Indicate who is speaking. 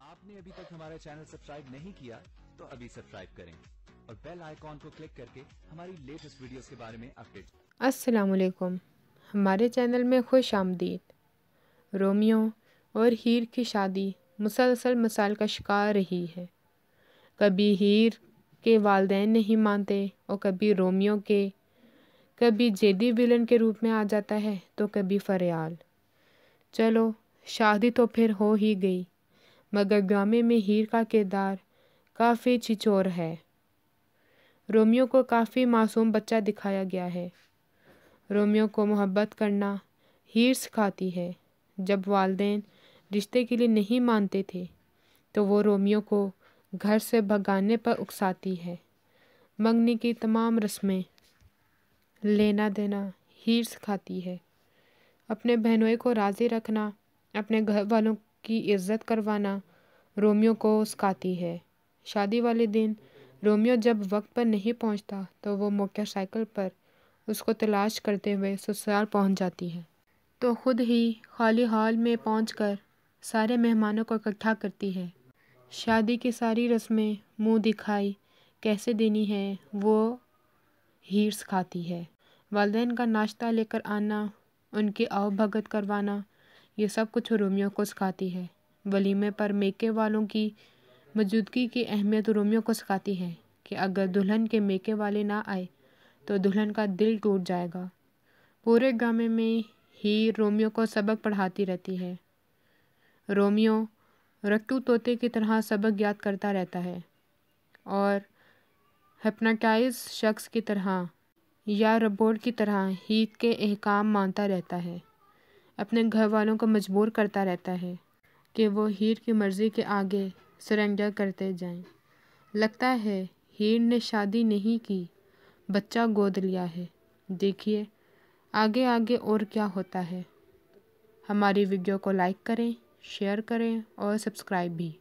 Speaker 1: आपने अभी तक हमारा चैनल सब्सक्राइब नहीं किया तो अभी सब्सक्राइब करें और बेल आइकॉन को क्लिक करके हमारी लेटेस्ट वीडियोस के बारे में अपडेट।
Speaker 2: अस्सलाम वालेकुम, हमारे चैनल में खुश आमदीद। रोमियो और हीर की शादी मुसलसल मसाइल का शिकार रही है। कभी हीर के वालिदैन नहीं मानते और कभी रोमियो के, कभी जेदी विलन के रूप में आ जाता है तो कभी फरियाल। चलो शादी तो फिर हो ही गई, मगर ड्रामे में हीर का किरदार काफ़ी छिछोर है। रोमियो को काफ़ी मासूम बच्चा दिखाया गया है। रोमियो को मोहब्बत करना हीर सिखाती है। जब वालिदैन रिश्ते के लिए नहीं मानते थे तो वो रोमियो को घर से भगाने पर उकसाती है। मंगनी की तमाम रस्में, लेना देना हीर सिखाती है। अपने बहनोई को राज़ी रखना, अपने घर वालों की इज्जत करवाना रोमियो को सिखाती है। शादी वाले दिन रोमियो जब वक्त पर नहीं पहुंचता तो वो मोटरसाइकिल पर उसको तलाश करते हुए ससुराल पहुंच जाती है, तो खुद ही खाली हाल में पहुंचकर सारे मेहमानों को इकट्ठा करती है। शादी की सारी रस्में मुंह दिखाई कैसे देनी है वो हीर सिखाती है। वालिदैन का नाश्ता लेकर आना, उनकी आओ भगत करवाना, ये सब कुछ रोमियो को सिखाती है। वलीमे पर मेके वालों की मौजूदगी की अहमियत रोमियो को सिखाती है कि अगर दुल्हन के मेके वाले ना आए तो दुल्हन का दिल टूट जाएगा। पूरे ड्रामे में हीर रोमियो को सबक पढ़ाती रहती है। रोमियो रट्टू तोते की तरह सबक याद करता रहता है और हिप्नोटाइज शख्स की तरह या रोबोट की तरह हीर के अहकाम मानता रहता है। अपने घर वालों को मजबूर करता रहता है कि वो हीर की मर्ज़ी के आगे सरेंडर करते जाएं। लगता है हीर ने शादी नहीं की, बच्चा गोद लिया है। देखिए आगे आगे और क्या होता है। हमारी वीडियो को लाइक करें, शेयर करें और सब्सक्राइब भी।